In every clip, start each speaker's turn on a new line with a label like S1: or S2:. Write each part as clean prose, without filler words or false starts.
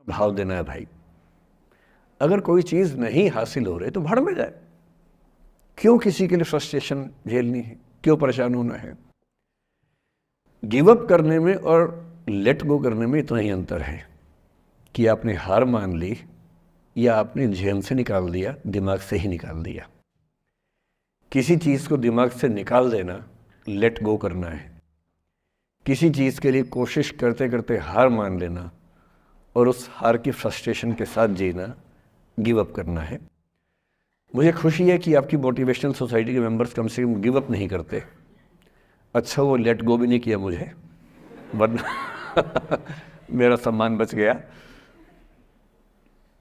S1: भाव देना है भाई। अगर कोई चीज़ नहीं हासिल हो रही तो भाड़ में जाए। क्यों किसी के लिए फ्रस्ट्रेशन झेलनी है, क्यों परेशान होना है। गिव अप करने में और लेट गो करने में इतना ही अंतर है कि आपने हार मान ली या आपने जेल से निकाल दिया, दिमाग से ही निकाल दिया। किसी चीज़ को दिमाग से निकाल देना लेट गो करना है। किसी चीज़ के लिए कोशिश करते करते हार मान लेना और उस हार की फ्रस्ट्रेशन के साथ जीना गिव अप करना है। मुझे खुशी है कि आपकी मोटिवेशनल सोसाइटी के मेंबर्स कम से कम गिव अप नहीं करते। अच्छा वो लेट गो भी नहीं किया मुझे, वरना मेरा सम्मान बच गया।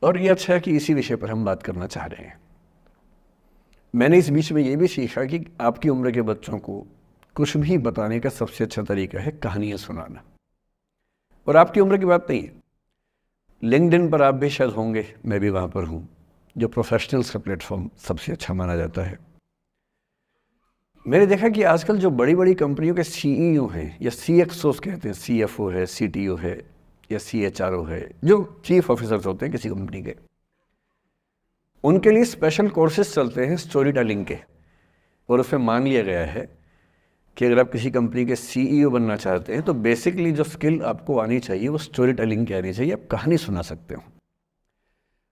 S1: और ये अच्छा है कि इसी विषय पर हम बात करना चाह रहे हैं। मैंने इस बीच में ये भी सीखा कि आपकी उम्र के बच्चों को कुछ भी बताने का सबसे अच्छा तरीका है कहानियाँ सुनाना। और आपकी उम्र की बात नहीं है, लिंक्डइन पर आप भी शायद होंगे, मैं भी वहाँ पर हूँ, जो प्रोफेशनल्स का प्लेटफॉर्म सबसे अच्छा माना जाता है। मैंने देखा कि आजकल जो बड़ी बड़ी कंपनियों के सीईओ हैं या सीएक्सओस कहते हैं, सीएफओ है, सीटीओ है या सीएचआरओ है, जो चीफ ऑफिसर्स होते हैं किसी कंपनी के, उनके लिए स्पेशल कोर्सेज चलते हैं स्टोरी टेलिंग के। और उसमें मान लिया गया है कि अगर आप किसी कंपनी के सीईओ बनना चाहते हैं तो बेसिकली जो स्किल आपको आनी चाहिए वो स्टोरी टेलिंग की आनी चाहिए। आप कहानी सुना सकते हो।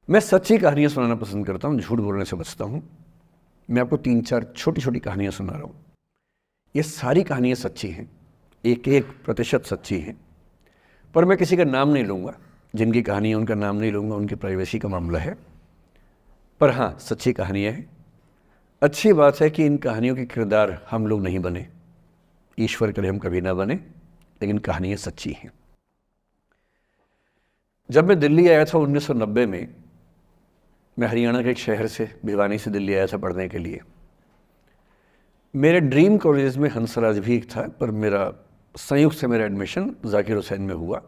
S1: मैं सच्ची कहानियाँ सुनाना पसंद करता हूँ, झूठ बोलने से बचता हूँ। मैं आपको 3-4 छोटी छोटी कहानियाँ सुना रहा हूँ। ये सारी कहानियाँ सच्ची हैं, 1-1% सच्ची हैं। पर मैं किसी का नाम नहीं लूँगा, जिनकी कहानी है उनका नाम नहीं लूँगा, उनकी प्राइवेसी का मामला है। पर हाँ, सच्ची कहानियाँ हैं। अच्छी बात है कि इन कहानियों के किरदार हम लोग नहीं बने, ईश्वर करे हम कभी ना बने, लेकिन कहानियाँ सच्ची हैं। जब मैं दिल्ली आया था 1990 में, मैं हरियाणा के एक शहर से, भिवानी से दिल्ली आया था पढ़ने के लिए। मेरे ड्रीम कॉलेज में हंसराज भी एक था, पर मेरा संयुक्त से मेरा एडमिशन जाकिर हुसैन में हुआ।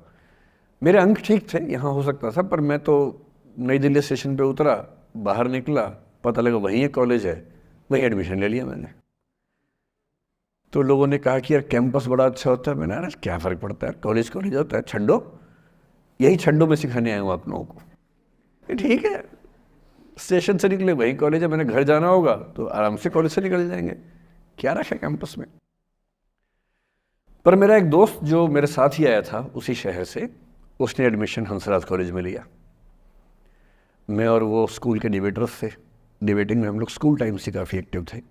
S1: मेरे अंक ठीक थे, यहाँ हो सकता था, पर मैं तो नई दिल्ली स्टेशन पे उतरा, बाहर निकला, पता लगा वहीं एक कॉलेज है, वहीं एडमिशन ले लिया मैंने। तो लोगों ने कहा कि यार कैंपस बड़ा अच्छा होता है। मैंने यार क्या फ़र्क पड़ता है, कॉलेज कॉलेज होता है, छड्डो, यही छड्डो में सिखाने आया हूँ आप लोगों को। ये ठीक है, स्टेशन से निकले वहीं कॉलेज है, मैंने घर जाना होगा तो आराम से कॉलेज से निकल जाएंगे, क्या रखा है कैंपस में। पर मेरा एक दोस्त जो मेरे साथ ही आया था उसी शहर से, उसने एडमिशन हंसराज कॉलेज में लिया। मैं और वो स्कूल के डिबेटर्स थे। डिबेटिंग में हम लोग स्कूल टाइम से काफ़ी एक्टिव थे।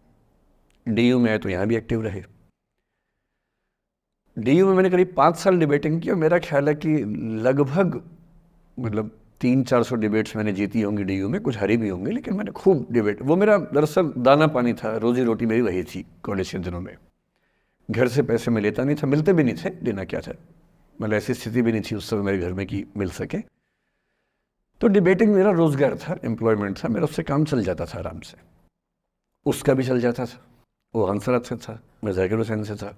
S1: डीयू में आए तो यहाँ भी एक्टिव रहे। डीयू में मैंने करीब 5 साल डिबेटिंग की और मेरा ख्याल है कि लगभग 300-400 डिबेट्स मैंने जीती होंगी डीयू में, कुछ हारी भी होंगी, लेकिन मैंने खूब डिबेट, वो मेरा दरअसल दाना पानी था, रोजी रोटी मेरी वही थी कॉलेज के दिनों में। घर से पैसे मैं लेता नहीं था, मिलते भी नहीं थे, देना क्या था, मतलब ऐसी स्थिति भी नहीं थी उस समय मेरे घर में कि मिल सके। तो डिबेटिंग मेरा रोज़गार था, एम्प्लॉयमेंट था, मेरा उससे काम चल जाता था आराम से। उसका भी चल जाता था, वो हंसराज से था, मैं जाकिर हुसैन से था।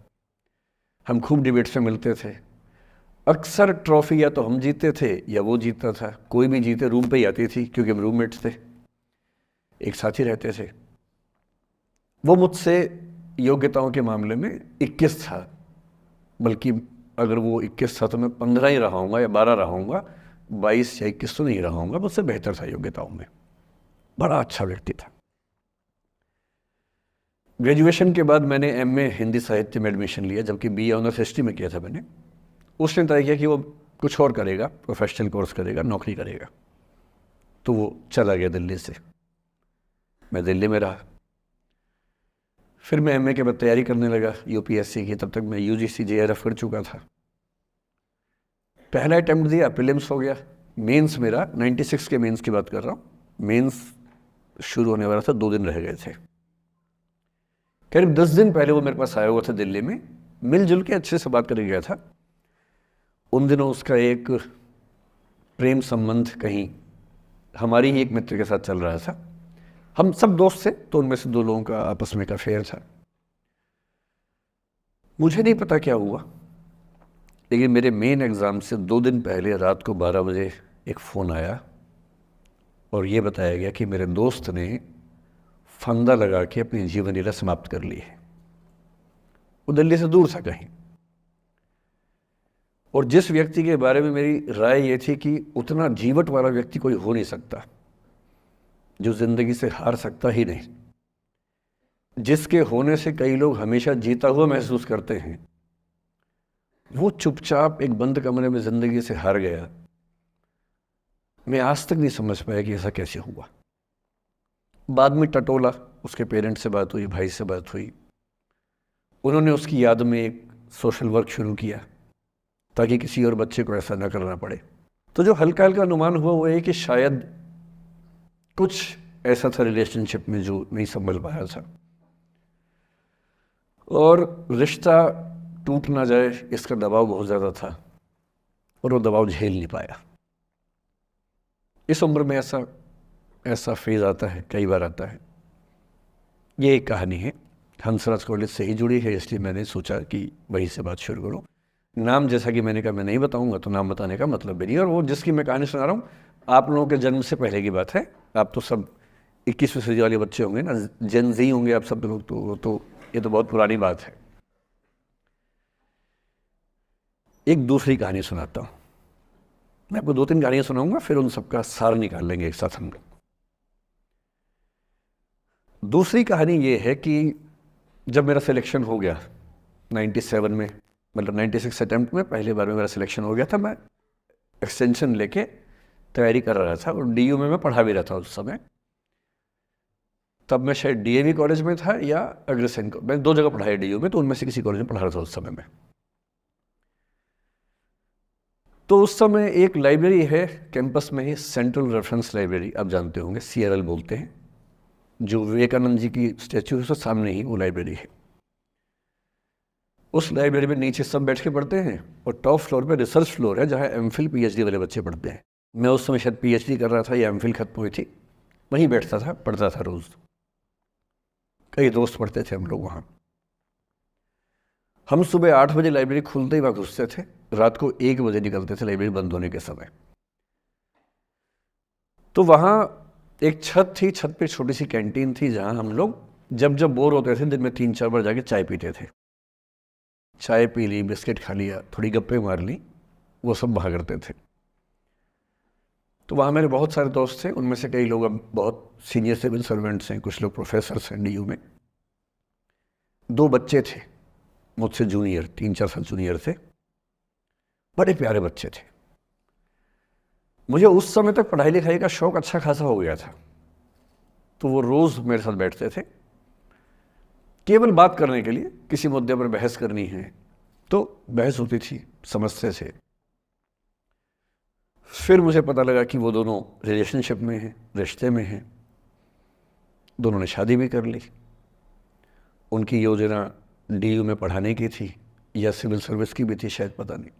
S1: हम खूब डिबेट्स में मिलते थे। अक्सर ट्रॉफी या तो हम जीतते थे या वो जीतता था, कोई भी जीते रूम पे ही आती थी क्योंकि हम रूममेट्स थे, एक साथ ही रहते थे। वो मुझसे योग्यताओं के मामले में 21 था, बल्कि अगर वो 21 था तो मैं 15 ही रहा हूँगा या 12 रहा हूँगा, 22 या 21 तो नहीं रहा हूँगा। मुझसे बेहतर था योग्यताओं में, बड़ा अच्छा व्यक्ति था। ग्रेजुएशन के बाद मैंने एमए हिंदी साहित्य में एडमिशन लिया, जबकि बीए ऑनर्स हिस्ट्री में किया था मैंने। उसने तय किया कि वो कुछ और करेगा, प्रोफेशनल कोर्स करेगा, नौकरी करेगा, तो वो चला गया दिल्ली से। मैं दिल्ली में रहा। फिर मैं एमए के बाद तैयारी करने लगा यूपीएससी की। तब तक मैं यूजीसी जेआरएफ कर चुका था। पहला अटैम्प्ट दिया, प्रीलिम्स हो गया। मेंस मेरा 96 के मेंस की बात कर रहा हूँ, मेंस शुरू होने वाला था, 2 दिन रह गए थे। करीब 10 दिन पहले वो मेरे पास आया हुआ था दिल्ली में, मिलजुल के अच्छे से बात करके गया था। उन दिनों उसका एक प्रेम संबंध कहीं हमारी ही एक मित्र के साथ चल रहा था। हम सब दोस्त थे, तो उनमें से 2 लोगों का आपस में एक अफेयर था। मुझे नहीं पता क्या हुआ, लेकिन मेरे मेन एग्ज़ाम से 2 दिन पहले रात को 12 बजे एक फ़ोन आया और ये बताया गया कि मेरे दोस्त ने फंदा लगा के अपनी जीवन लीला समाप्त कर ली है। वो दिल्ली से दूर था कहीं। और जिस व्यक्ति के बारे में मेरी राय ये थी कि उतना जीवट वाला व्यक्ति कोई हो नहीं सकता, जो ज़िंदगी से हार सकता ही नहीं, जिसके होने से कई लोग हमेशा जीता हुआ महसूस करते हैं, वो चुपचाप एक बंद कमरे में ज़िंदगी से हार गया। मैं आज तक नहीं समझ पाया कि ऐसा कैसे हुआ। बाद में टटोला, उसके पेरेंट्स से बात हुई, भाई से बात हुई, उन्होंने उसकी याद में एक सोशल वर्क शुरू किया ताकि किसी और बच्चे को ऐसा ना करना पड़े। तो जो हल्का हल्का अनुमान हुआ वो ये कि शायद कुछ ऐसा था रिलेशनशिप में जो नहीं संभल पाया था, और रिश्ता टूट ना जाए इसका दबाव बहुत ज़्यादा था, और वो दबाव झेल नहीं पाया। इस उम्र में ऐसा फेज़ आता है, कई बार आता है। ये एक कहानी है, हंसराज कॉलेज से ही जुड़ी है, इसलिए मैंने सोचा कि वहीं से बात शुरू करूँ। नाम जैसा कि मैंने कहा मैं नहीं बताऊंगा, तो नाम बताने का मतलब भी नहीं। और वो जिसकी मैं कहानी सुना रहा हूँ आप लोगों के जन्म से पहले की बात है। आप तो सब 21वीं सदी वाले बच्चे होंगे ना, जेन ज़ी होंगे आप सब लोग, तो ये तो बहुत पुरानी बात है। एक दूसरी कहानी सुनाता हूँ। मैं आपको 2-3 कहानियाँ सुनाऊंगा, फिर उन सबका सार निकाल लेंगे एक साथ हम लोग। दूसरी कहानी ये है कि जब मेरा सिलेक्शन हो गया 97 में, मतलब 96 अटैम्प्ट में पहली बार में मेरा सिलेक्शन हो गया था, मैं एक्सटेंशन लेके तैयारी कर रहा था और डीयू में मैं पढ़ा भी रहा था उस समय। तब मैं शायद डीएवी कॉलेज में था या अग्रसेन को, मैं 2 जगह पढ़ा है डीयू में, तो उनमें से किसी कॉलेज में पढ़ा रहा था उस समय में। तो उस समय एक लाइब्रेरी है कैंपस में ही, सेंट्रल रेफरेंस लाइब्रेरी, आप जानते होंगे, CRL बोलते हैं, जो विवेकानंद जी की स्टैचू है उसके सामने ही वो लाइब्रेरी है। उस लाइब्रेरी में नीचे सब बैठ के पढ़ते हैं और टॉप फ्लोर पे रिसर्च फ्लोर है जहाँ MPhil PhD वाले बच्चे पढ़ते हैं। मैं उस समय शायद PhD कर रहा था या MPhil खत्म हुई थी, वहीं बैठता था, पढ़ता था रोज़। कई दोस्त पढ़ते थे हम लोग वहाँ। हम सुबह 8 बजे लाइब्रेरी खुलते ही वहाँ घुसते थे, रात को 1 बजे निकलते थे लाइब्रेरी बंद होने के समय। तो वहाँ एक छत थी, छत पे छोटी सी कैंटीन थी जहाँ हम लोग जब जब बोर होते थे दिन में 3-4 बार जाके चाय पीते थे। चाय पी ली, बिस्किट खा लिया, थोड़ी गप्पे मार ली, वो सब वहाँ करते थे। तो वहाँ मेरे बहुत सारे दोस्त थे, उनमें से कई लोग अब बहुत सीनियर सिविल सर्वेंट्स हैं, कुछ लोग प्रोफेसर्स हैं डीयू में। 2 बच्चे थे मुझसे जूनियर, 3-4 साल जूनियर थे, बड़े प्यारे बच्चे थे। मुझे उस समय तक पढ़ाई लिखाई का शौक अच्छा खासा हो गया था, तो वो रोज़ मेरे साथ बैठते थे केवल बात करने के लिए। किसी मुद्दे पर बहस करनी है तो बहस होती थी, समझते थे। फिर मुझे पता लगा कि वो दोनों रिलेशनशिप में हैं, रिश्ते में हैं, दोनों ने शादी भी कर ली। उनकी योजना डीयू में पढ़ाने की थी या सिविल सर्विस की भी थी, शायद पता नहीं।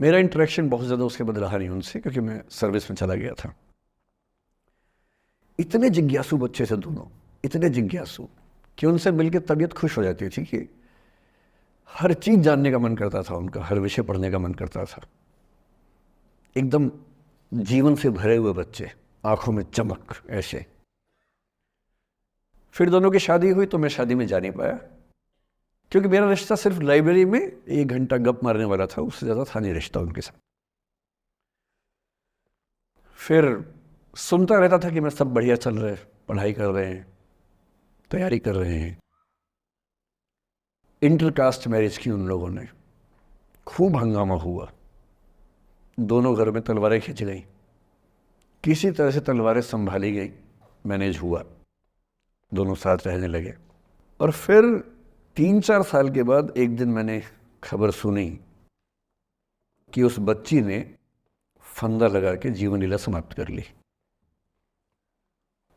S1: मेरा इंटरेक्शन बहुत ज़्यादा उसके बाद रहा नहीं उनसे, क्योंकि मैं सर्विस में चला गया था। इतने जिज्ञासु बच्चे थे दोनों, इतने जिज्ञासु कि उनसे मिलकर तबीयत खुश हो जाती थी, कि हर चीज़ जानने का मन करता था उनका, हर विषय पढ़ने का मन करता था। एकदम जीवन से भरे हुए बच्चे, आंखों में चमक ऐसे। फिर दोनों की शादी हुई तो मैं शादी में जा नहीं पाया, क्योंकि मेरा रिश्ता सिर्फ लाइब्रेरी में 1 घंटा गप मारने वाला था, उससे ज़्यादा था नहीं रिश्ता उनके साथ। फिर सुनता रहता था कि मैं सब बढ़िया चल रहे, पढ़ाई कर रहे हैं, तैयारी कर रहे हैं। इंटरकास्ट मैरिज की उन लोगों ने, खूब हंगामा हुआ, दोनों घर में तलवारें खिंच गई, किसी तरह से तलवारें संभाली गई, मैनेज हुआ, दोनों साथ रहने लगे। और फिर 3-4 साल के बाद एक दिन मैंने खबर सुनी कि उस बच्ची ने फंदा लगा के जीवन लीला समाप्त कर ली।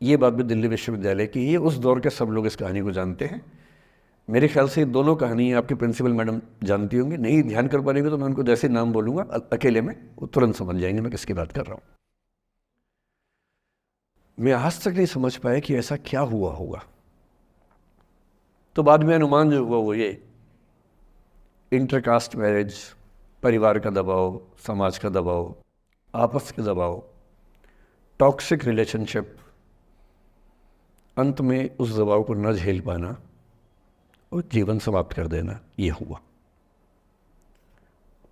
S1: ये बात भी दिल्ली विश्वविद्यालय की है, उस दौर के सब लोग इस कहानी को जानते हैं। मेरे ख्याल से ये दोनों कहानियाँ आपके प्रिंसिपल मैडम जानती होंगी, नहीं ध्यान कर पाएंगे तो मैं उनको जैसे नाम बोलूँगा अकेले में वो तुरंत समझ जाएंगे मैं किसकी बात कर रहा हूँ। मैं आज तक नहीं समझ पाया कि ऐसा क्या हुआ होगा। तो बाद में अनुमान जो हुआ वो ये, इंटरकास्ट मैरिज, परिवार का दबाव, समाज का दबाव, आपस के दबाव, टॉक्सिक रिलेशनशिप, अंत में उस दबाव को न झेल पाना और जीवन समाप्त कर देना, ये हुआ।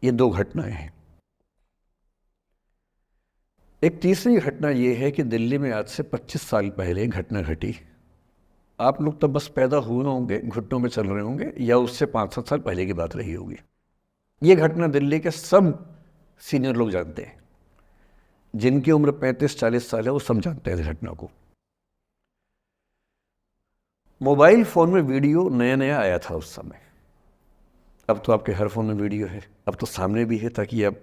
S1: ये दो घटनाएं हैं। एक तीसरी घटना ये है कि दिल्ली में आज से 25 साल पहले घटना घटी। आप लोग तब बस पैदा हुए होंगे, घुटनों में चल रहे होंगे, या उससे 5-7 साल पहले की बात रही होगी। ये घटना दिल्ली के सब सीनियर लोग जानते हैं, जिनकी उम्र 35-40 साल है वो सब जानते हैं इस घटना को। मोबाइल फ़ोन में वीडियो नया नया आया था उस समय। अब तो आपके हर फ़ोन में वीडियो है, अब तो सामने भी है, ताकि आप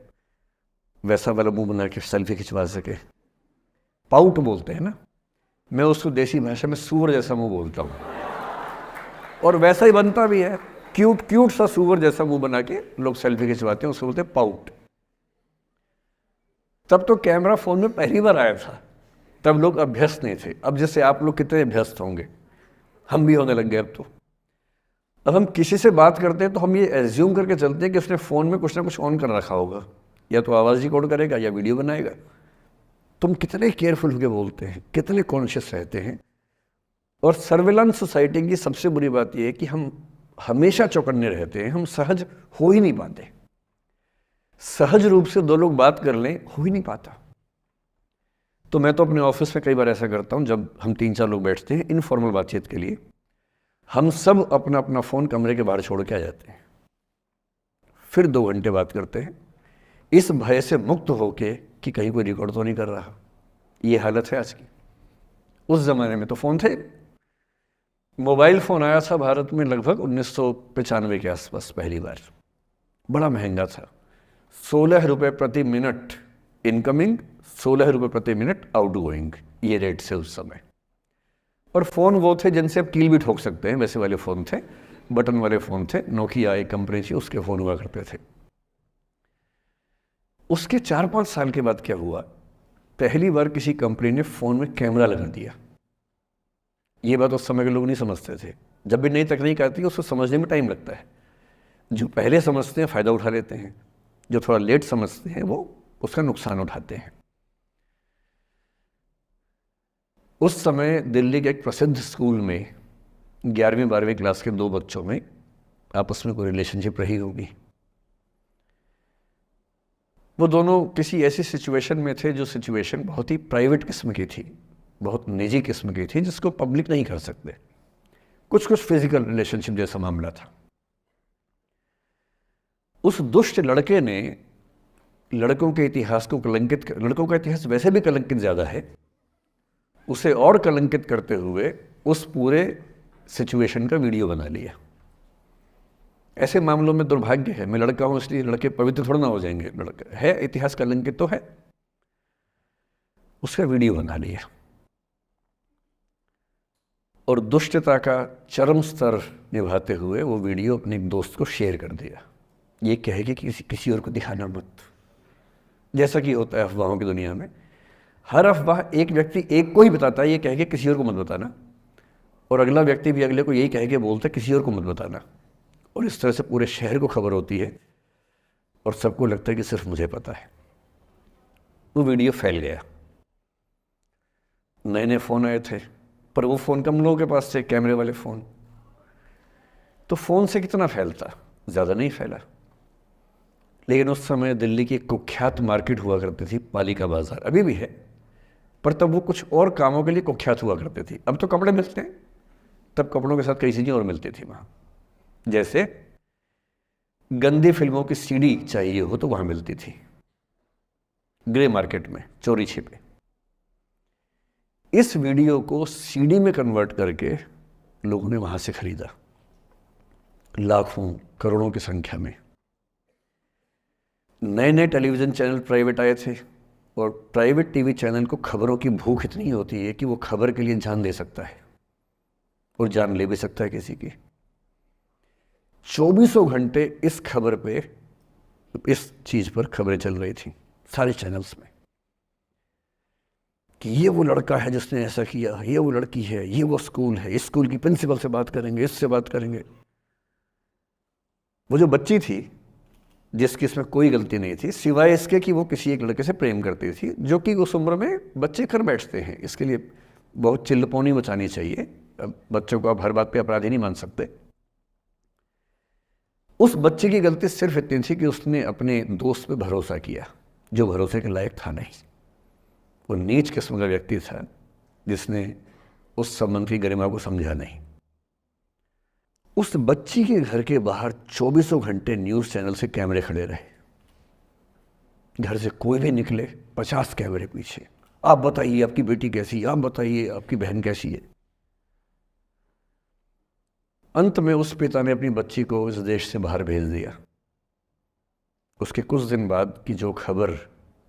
S1: वैसा वाला मुंह बना के सेल्फी खिंचवा सके। पाउट बोलते हैं ना, मैं उसको देसी भाषा में सूअर जैसा मुंह बोलता हूँ, और वैसा ही बनता भी है। क्यूट क्यूट सा सूअर जैसा मुंह बना के लोग सेल्फी खिंचवाते हैं, उसको बोलते हैं पाउट। तब तो कैमरा फ़ोन में पहली बार आया था, तब लोग अभ्यस्त नहीं थे। अब जैसे आप लोग कितने अभ्यस्त होंगे, हम भी होने लग गए अब तो। अब हम किसी से बात करते हैं तो हम ये एज्यूम करके चलते हैं कि उसने फ़ोन में कुछ ना कुछ ऑन कर रखा होगा, या तो आवाज़ रिकॉर्ड करेगा या वीडियो बनाएगा। तुम कितने केयरफुल होकर बोलते हैं, कितने कॉन्शियस रहते हैं। और सर्विलांस सोसाइटी की सबसे बुरी बात यह है कि हम हमेशा चौकन्ने रहते हैं, हम सहज हो ही नहीं पाते। सहज रूप से दो लोग बात कर लें, हो ही नहीं पाता। तो मैं तो अपने ऑफिस में कई बार ऐसा करता हूँ, जब हम 3-4 लोग बैठते हैं इनफॉर्मल बातचीत के लिए, हम सब अपना अपना फ़ोन कमरे के बाहर छोड़ के आ जाते हैं, फिर 2 घंटे बात करते हैं, इस भय से मुक्त होके कि कहीं कोई रिकॉर्ड तो नहीं कर रहा। ये हालत है आज की। उस ज़माने में तो फ़ोन थे। मोबाइल फ़ोन आया था भारत में लगभग 1995 के आसपास पहली बार। बड़ा महंगा था, 16 रुपये प्रति मिनट इनकमिंग, 16 रुपये प्रति मिनट आउटगोइंग, ये रेट से उस समय। और फ़ोन वो थे जिनसे आप कील भी ठोक सकते हैं, वैसे वाले फ़ोन थे, बटन वाले फ़ोन थे। नोकिया एक कंपनी थी, उसके फ़ोन हुआ करते थे। उसके 4-5 साल के बाद क्या हुआ, पहली बार किसी कंपनी ने फ़ोन में कैमरा लगा दिया। ये बात उस समय के लोग नहीं समझते थे। जब भी नई तकनीक आती है उसको समझने में टाइम लगता है। जो पहले समझते हैं फ़ायदा उठा लेते हैं, जो थोड़ा लेट समझते हैं वो उसका नुकसान उठाते हैं। उस समय दिल्ली के एक प्रसिद्ध स्कूल में 11वीं-12वीं क्लास के 2 बच्चों में आपस में कोई रिलेशनशिप रही होगी। वो दोनों किसी ऐसी सिचुएशन में थे जो सिचुएशन बहुत ही प्राइवेट किस्म की थी, बहुत निजी किस्म की थी, जिसको पब्लिक नहीं कर सकते। कुछ फिजिकल रिलेशनशिप जैसा मामला था। उस दुष्ट लड़के ने लड़कों के इतिहास को कलंकित, लड़कों का इतिहास वैसे भी कलंकित ज़्यादा है, उसे और कलंकित करते हुए उस पूरे सिचुएशन का वीडियो बना लिया। ऐसे मामलों में दुर्भाग्य है, मैं लड़का हूं इसलिए लड़के पवित्र थोड़ा ना हो जाएंगे। लड़का है, इतिहास कलंकित तो है, उसका वीडियो बना लिया और दुष्टता का चरम स्तर निभाते हुए वो वीडियो अपने एक दोस्त को शेयर कर दिया। ये कहे कि किसी और को दिखाना मत, जैसा कि होता है अफवाहों की दुनिया में। हर अफवाह एक व्यक्ति एक को ही बताता है, ये कह के किसी और को मत बताना, और अगला व्यक्ति भी अगले को यही कह के बोलता है किसी और को मत बताना। और इस तरह से पूरे शहर को खबर होती है और सबको लगता है कि सिर्फ मुझे पता है। वो वीडियो फैल गया। नए नए फ़ोन आए थे, पर वो फ़ोन कम लोगों के पास थे, कैमरे वाले फ़ोन। तो फ़ोन से कितना फैलता, ज़्यादा नहीं फैला। लेकिन उस समय दिल्ली की एक कुख्यात मार्केट हुआ करती थी, पालिका बाज़ार, अभी भी है, पर तब वो कुछ और कामों के लिए कुख्यात हुआ करती थी। अब तो कपड़े मिलते हैं, तब कपड़ों के साथ कई चीज़ें और मिलती थी वहाँ। जैसे गंदी फिल्मों की सीडी चाहिए हो तो वहाँ मिलती थी, ग्रे मार्केट में चोरी छिपे। इस वीडियो को सीडी में कन्वर्ट करके लोगों ने वहाँ से खरीदा, लाखों करोड़ों की संख्या में। नए नए टेलीविज़न चैनल प्राइवेट आए थे, और प्राइवेट टीवी चैनल को खबरों की भूख इतनी होती है कि वो खबर के लिए जान दे सकता है और जान ले भी सकता है किसी की। 24 घंटे इस खबर पे, इस चीज़ पर खबरें चल रही थी सारे चैनल्स में कि ये वो लड़का है जिसने ऐसा किया, ये वो लड़की है, ये वो स्कूल है, इस स्कूल की प्रिंसिपल से बात करेंगे, इससे बात करेंगे। वो जो बच्ची थी जिसकी इसमें कोई गलती नहीं थी, सिवाय इसके कि वो किसी एक लड़के से प्रेम करती थी, जो कि उस उम्र में बच्चे कर बैठते हैं। इसके लिए बहुत चिल्लपौनी मचानी चाहिए। बच्चों को आप हर बात पे अपराधी नहीं मान सकते। उस बच्चे की गलती सिर्फ इतनी थी कि उसने अपने दोस्त पे भरोसा किया जो भरोसे के लायक था नहीं। वो नीच किस्म का व्यक्ति था जिसने उस संबंध की गरिमा को समझा नहीं। उस बच्ची के घर के बाहर 24 घंटे न्यूज़ चैनल से कैमरे खड़े रहे। घर से कोई भी निकले 50 कैमरे पीछे, आप बताइए आपकी बेटी कैसी है, आप बताइए आपकी बहन कैसी है। अंत में उस पिता ने अपनी बच्ची को इस देश से बाहर भेज दिया। उसके कुछ दिन बाद की जो खबर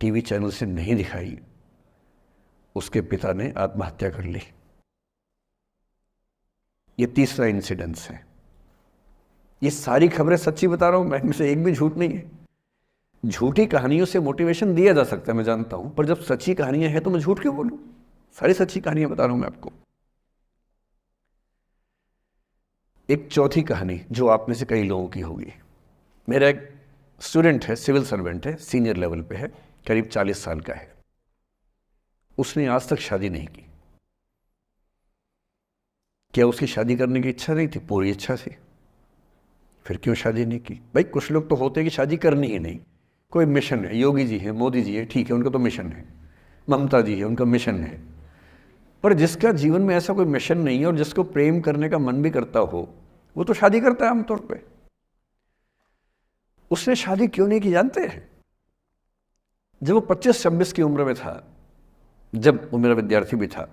S1: टीवी चैनल से नहीं दिखाई, उसके पिता ने आत्महत्या कर ली। ये तीसरा इंसिडेंस है। ये सारी खबरें सच्ची बता रहा हूं मैं, इनमें से एक भी झूठ नहीं है। झूठी कहानियों से मोटिवेशन दिया जा सकता है, मैं जानता हूं, पर जब सच्ची कहानियां हैं तो मैं झूठ क्यों बोलूं? सारी सच्ची कहानियां बता रहा हूं मैं आपको। एक चौथी कहानी जो आप में से कई लोगों की होगी। मेरा एक स्टूडेंट है, सिविल सर्वेंट है, सीनियर लेवल पे है, करीब 40 साल का है। उसने आज तक शादी नहीं की। क्या उसकी शादी करने की इच्छा नहीं थी? पूरी इच्छा थी। फिर क्यों शादी नहीं की? भाई कुछ लोग तो होते हैं कि शादी करनी ही नहीं, कोई मिशन है। योगी जी हैं, मोदी जी है, ठीक है, उनका तो मिशन है। ममता जी है, उनका मिशन है। पर जिसका जीवन में ऐसा कोई मिशन नहीं है और जिसको प्रेम करने का मन भी करता हो, वो तो शादी करता है आमतौर पे। उसने शादी क्यों नहीं की जानते हैं? जब वो 25-26 की उम्र में था, जब वो मेरा विद्यार्थी भी था,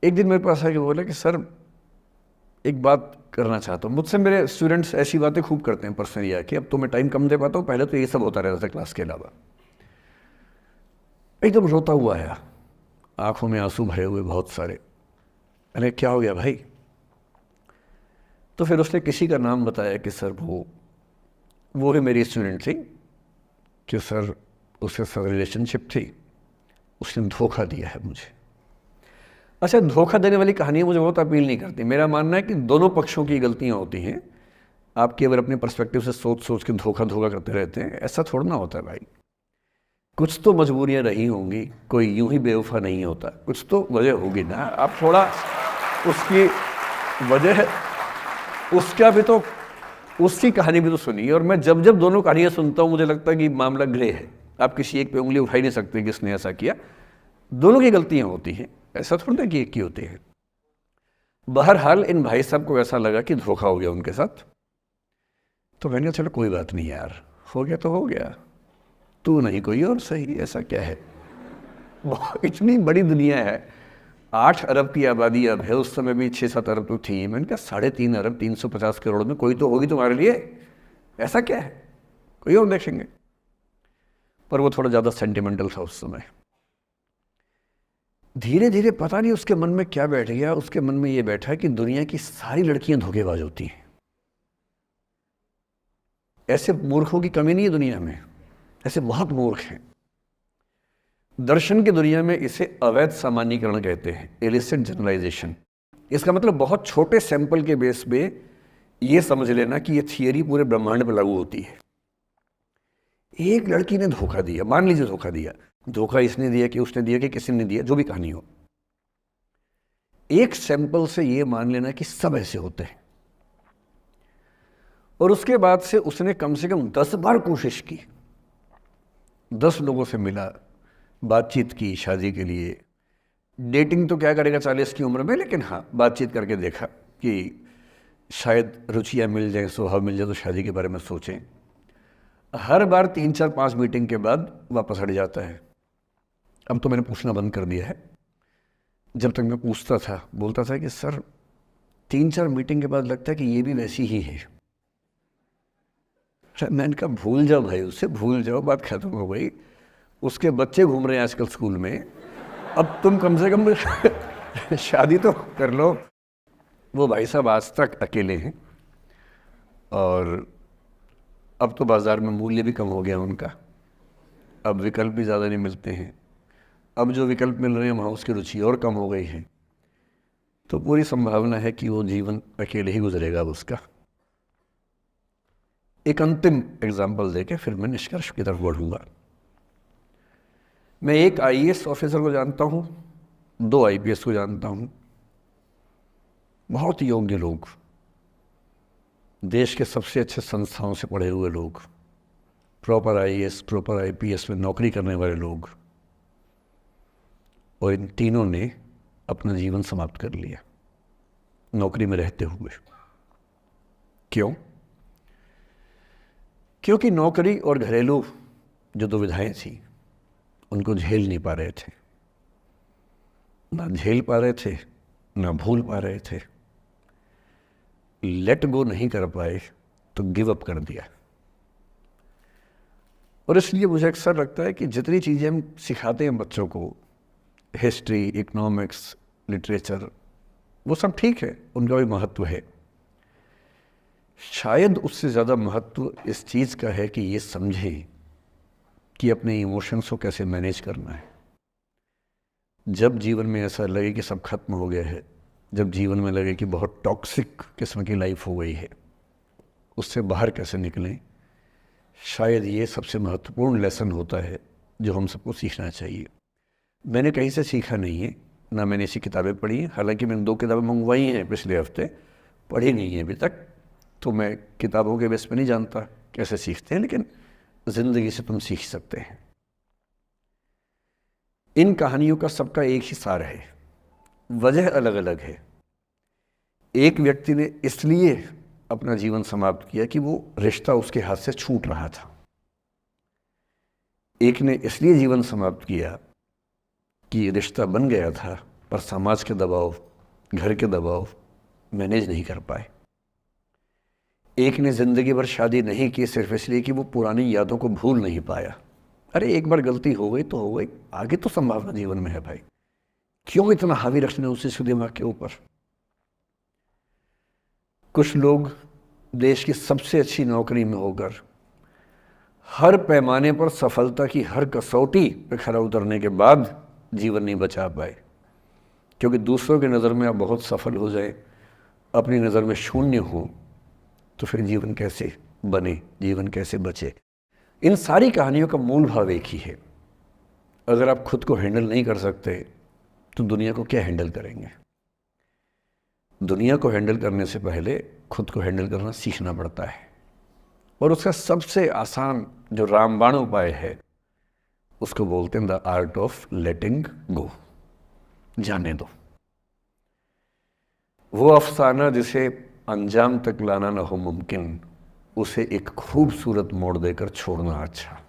S1: एक दिन मेरे पास आके बोला कि सर एक बात करना चाहता हूँ। मुझसे मेरे स्टूडेंट्स ऐसी बातें खूब करते हैं पर्सनली आके, अब तो मैं टाइम कम दे पाता हूँ, पहले तो ये सब होता रहता था क्लास के अलावा। एकदम रोता हुआ आया, आंखों में आंसू भरे हुए बहुत सारे। अरे क्या हो गया भाई? तो फिर उसने किसी का नाम बताया कि सर वो भी मेरी स्टूडेंट थी, कि सर उसके साथ रिलेशनशिप थी, उसने धोखा दिया है मुझे। अच्छा, धोखा देने वाली कहानियाँ मुझे बहुत अपील नहीं करती। मेरा मानना है कि दोनों पक्षों की गलतियाँ होती हैं। आप केवल अपने पर्सपेक्टिव से सोच सोच के धोखा करते रहते हैं, ऐसा थोड़ा ना होता है भाई। कुछ तो मजबूरियाँ रही होंगी, कोई यूं ही बेवफा नहीं होता, कुछ तो वजह होगी ना। आप थोड़ा उसकी वजह, उसका भी तो, उसकी कहानी भी तो सुनिए। और मैं जब जब दोनों कहानियाँ सुनता हूँ मुझे लगता है कि मामला ग्रे है। आप किसी एक पे उंगली उठा ही नहीं सकते कि इसने ऐसा किया। दोनों की गलतियाँ होती हैं, ऐसा थोड़ा कि एक की होती है। बहरहाल इन भाई साहब को ऐसा लगा कि धोखा हो गया उनके साथ। तो मैंने कहा चलो कोई बात नहीं यार, हो गया तो हो गया, तू नहीं कोई और सही, ऐसा क्या है। इतनी बड़ी दुनिया है, 8 अरब की आबादी अब है, उस समय भी 6-7 अरब तो थी। मैंने कहा 3.5 अरब 350 करोड़ में कोई तो होगी तुम्हारे लिए, ऐसा क्या है, कोई और देखेंगे। पर वो थोड़ा ज़्यादा सेंटिमेंटल था उस समय। धीरे धीरे पता नहीं उसके मन में क्या बैठ गया, उसके मन में ये बैठा कि दुनिया की सारी लड़कियां धोखेबाज होती हैं। ऐसे मूर्खों की कमी नहीं है दुनिया में, ऐसे बहुत मूर्ख हैं। दर्शन की दुनिया में इसे अवैध सामान्यीकरण कहते हैं, इलिसिट जनरलाइजेशन। इसका मतलब बहुत छोटे सैंपल के बेस पे ये समझ लेना कि ये थियरी पूरे ब्रह्मांड पर लागू होती है। एक लड़की ने धोखा दिया, मान लीजिए धोखा दिया, धोखा इसने दिया कि उसने दिया कि किसी ने दिया, जो भी कहानी हो, एक सैंपल से ये मान लेना कि सब ऐसे होते हैं। और उसके बाद से उसने कम से कम 10 बार कोशिश की, 10 लोगों से मिला, बातचीत की शादी के लिए। डेटिंग तो क्या करेगा 40 की उम्र में, लेकिन हाँ बातचीत करके देखा कि शायद रुचियाँ मिल जाएं, स्वभाव मिल जाए तो शादी के बारे में सोचें। हर बार 3-4-5 मीटिंग के बाद वापस हट जाता है। अब तो मैंने पूछना बंद कर दिया है। जब तक मैं पूछता था, बोलता था कि सर 3-4 मीटिंग के बाद लगता है कि ये भी वैसी ही है। मैंने कहा भूल जाओ भाई, उससे भूल जाओ, बात खत्म हो गई। उसके बच्चे घूम रहे हैं आजकल स्कूल में, अब तुम कम से कम शादी तो कर लो। वो भाई साहब आज तक अकेले हैं और अब तो बाज़ार में मूल्य भी कम हो गया उनका, अब विकल्प भी ज़्यादा नहीं मिलते हैं। अब जो विकल्प मिल रहे हैं वहाँ उसकी रुचि और कम हो गई है। तो पूरी संभावना है कि वो जीवन अकेले ही गुजरेगा उसका। एक अंतिम एग्जाम्पल देके फिर मैं निष्कर्ष की तरफ बढ़ूंगा। मैं एक आईएएस ऑफिसर को जानता हूँ, 2 आईपीएस को जानता हूँ, बहुत योग्य लोग, देश के सबसे अच्छे संस्थाओं से पढ़े हुए लोग, प्रॉपर आईएएस, प्रॉपर आईपीएस में नौकरी करने वाले लोग, और इन तीनों ने अपना जीवन समाप्त कर लिया नौकरी में रहते हुए। क्यों? क्योंकि नौकरी और घरेलू जो दुविधाएं थी उनको झेल नहीं पा रहे थे, ना झेल पा रहे थे, ना भूल पा रहे थे, लेट गो नहीं कर पाए तो गिव अप कर दिया। और इसलिए मुझे अक्सर लगता है कि जितनी चीज़ें हम सिखाते हैं बच्चों को, हिस्ट्री, इकोनॉमिक्स, लिटरेचर, वो सब ठीक है, उनका भी महत्व है। शायद उससे ज़्यादा महत्व इस चीज़ का है कि ये समझें कि अपने इमोशंस को कैसे मैनेज करना है। जब जीवन में ऐसा लगे कि सब खत्म हो गया है, जब जीवन में लगे कि बहुत टॉक्सिक किस्म की लाइफ हो गई है, उससे बाहर कैसे निकलें, शायद ये सबसे महत्वपूर्ण लेसन होता है जो हम सबको सीखना चाहिए। मैंने कहीं से सीखा नहीं है, ना मैंने ऐसी किताबें पढ़ी हैं। हालांकि मैंने 2 किताबें मंगवाई हैं पिछले हफ्ते, पढ़ी नहीं है अभी तक, तो मैं किताबों के बेस पे नहीं जानता कैसे सीखते हैं, लेकिन ज़िंदगी से तुम सीख सकते हैं। इन कहानियों का सबका एक ही सार है, वजह अलग अलग है। एक व्यक्ति ने इसलिए अपना जीवन समाप्त किया कि वो रिश्ता उसके हाथ से छूट रहा था। एक ने इसलिए जीवन समाप्त किया कि रिश्ता बन गया था पर समाज के दबाव, घर के दबाव मैनेज नहीं कर पाए। एक ने ज़िंदगी भर शादी नहीं की सिर्फ इसलिए कि वो पुरानी यादों को भूल नहीं पाया। अरे एक बार गलती हो गई तो हो गई, आगे तो संभावना जीवन में है भाई, क्यों इतना हावी रखना उस चीज़ को दिमाग के ऊपर। कुछ लोग देश की सबसे अच्छी नौकरी में होकर हर पैमाने पर सफलता की हर कसौटी पे खरा उतरने के बाद जीवन नहीं बचा पाए, क्योंकि दूसरों की नज़र में आप बहुत सफल हो जाए, अपनी नज़र में शून्य हो, तो फिर जीवन कैसे बने, जीवन कैसे बचे। इन सारी कहानियों का मूल भाव एक ही है। अगर आप खुद को हैंडल नहीं कर सकते तो दुनिया को क्या हैंडल करेंगे। दुनिया को हैंडल करने से पहले खुद को हैंडल करना सीखना पड़ता है, और उसका सबसे आसान जो रामबाण उपाय है उसको बोलते हैं द आर्ट ऑफ लेटिंग गो, जाने दो। वो अफसाना जिसे अंजाम तक लाना ना हो मुमकिन, उसे एक खूबसूरत मोड़ देकर छोड़ना अच्छा।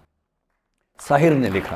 S1: साहिर ने लिखा।